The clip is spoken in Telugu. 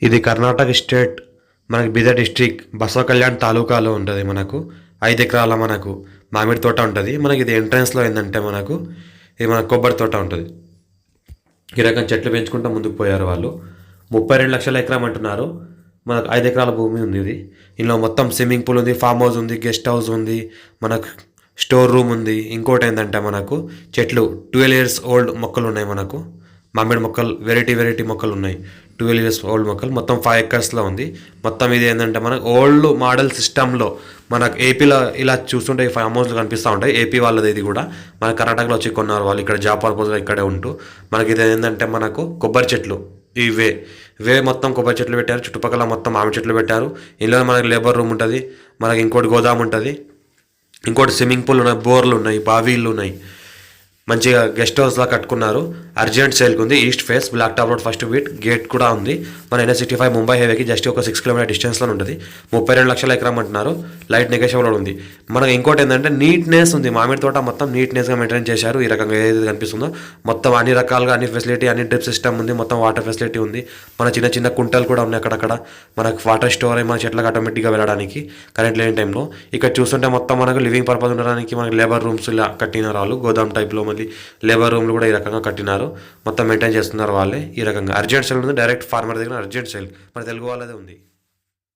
ఇది కర్ణాటక స్టేట్ మనకి బీదర్ డిస్ట్రిక్ట్ బసవ కళ్యాణ్ తాలూకాలో ఉంటుంది. మనకు 5 ఎకరాల మనకు మామిడి తోట ఉంటుంది. మనకి ఇది ఎంట్రన్స్లో ఏంటంటే మనకు ఇది మన కొబ్బరి తోట ఉంటుంది. ఈ రకం చెట్లు పెంచుకుంటూ ముందుకు పోయారు వాళ్ళు. 32 లక్షల ఎకరం అంటున్నారు. మనకు 5 ఎకరాల భూమి ఉంది. ఇది ఇందులో మొత్తం స్విమ్మింగ్ పూల్ ఉంది, ఫామ్ హౌస్ ఉంది, గెస్ట్ హౌస్ ఉంది, మనకు స్టోర్ రూమ్ ఉంది. ఇంకోటి ఏంటంటే మనకు చెట్లు 12 ఇయర్స్ ఓల్డ్ మొక్కలు ఉన్నాయి. మనకు మామిడి మొక్కలు వెరైటీ మొక్కలు ఉన్నాయి. 12 ఇయర్స్ ఓల్డ్ మొక్కలు మొత్తం 5 ఎకర్స్లో ఉంది. మొత్తం ఇది ఏంటంటే మనకు ఓల్డ్ మోడల్ సిస్టంలో మనకు ఏపీలో ఇలా చూస్తుంటే ఈ ఫామ్ హౌస్లు కనిపిస్తూ ఉంటాయి. ఏపీ వాళ్ళది ఇది కూడా మన కర్ణాటకలో వచ్చి కొన్నారు వాళ్ళు. ఇక్కడ జాబ్ పర్పస్గా ఇక్కడే ఉంటూ మనకి ఇది ఏంటంటే మనకు కొబ్బరి చెట్లు ఈ వే మొత్తం కొబ్బరి చెట్లు పెట్టారు. చుట్టుపక్కల మొత్తం మామిడి చెట్లు పెట్టారు. ఇందులో మనకి లేబర్ రూమ్ ఉంటుంది. మనకి ఇంకోటి గోదాం ఉంటుంది. ఇంకోటి స్విమ్మింగ్ పూల్ ఉన్నాయి, బోర్లు ఉన్నాయి, బావీళ్ళు ఉన్నాయి. మంచిగా గెస్ట్ హౌస్లా కట్టుకున్నారు. అర్జెంట్ సేల్కి ఉంది. East face black top road first beat gate కూడా ఉంది. మన NH65 ముంబై హైవేకి జస్ట్ ఒక 6 కిలోమీటర్ డిస్టెన్స్లో ఉంటుంది. 32 లక్షల ఎకరం అంటున్నారు. లైట్ నెగోషియబుల్ ఉంది. మనకి ఇంకోటి ఏంటంటే నీట్నెస్ ఉంది. మామిడి తోట మొత్తం నీట్నెస్గా మెయింటైన్ చేశారు. ఈ రకంగా ఏదైతే కనిపిస్తుందో మొత్తం అన్ని రకాలుగా అన్ని ఫెసిలిటీ, అన్ని డ్రిప్ సిస్టమ్ ఉంది. మొత్తం వాటర్ ఫెసిలిటీ ఉంది. మన చిన్న కుంటలు కూడా ఉన్నాయి అక్కడక్కడ. మనకు వాటర్ స్టోర్ అయ్యి మన చెట్లకు ఆటోమేటిక్గా వెళ్ళడానికి కరెంట్ లేని టైంలో. ఇక్కడ చూస్తుంటే మొత్తం మనకు లివింగ్ పర్పస్ ఉండడానికి మనకి లేబర్ రూమ్స్ ఇలా కట్టినారు వాళ్ళు. గోదాం టైప్లో మళ్ళీ లేబర్ రూమ్లు కూడా ఈ రకంగా కట్టినారు. మొత్తం మెయింటైన్ చేస్తున్నారు వాళ్ళే. ఈ రకంగా అర్జెంట్ సేల్ ఉంది. డైరెక్ట్ ఫార్మర్ దగ్గర అర్జెంట్ సేల్ మన తెలుగు వాళ్ళదే ఉంది.